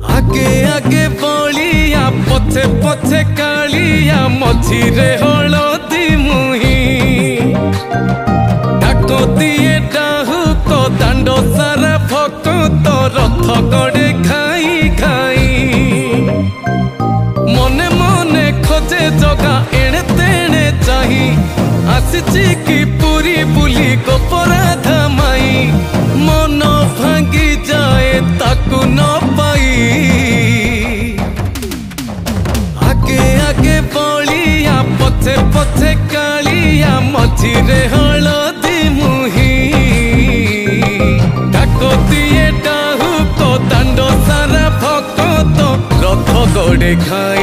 आगे आगे बलिया पछे पछे कालिया मझिरे हलदी मुही डाक दिए डाहु तो दांड सारा भक्त रथ गड़े खाई खाई मने मने खोजे जगा एणे तेणे चाही आसीची कि पूरी बुली गोपराधा माई मन भांगी जाए ताकू न पाई आगे आगे बलिया पछे पछे कालिया मझिरे हलदी मुही डाक दिए डाहु तो दांड सारा भक्त रथ गड़े खाई।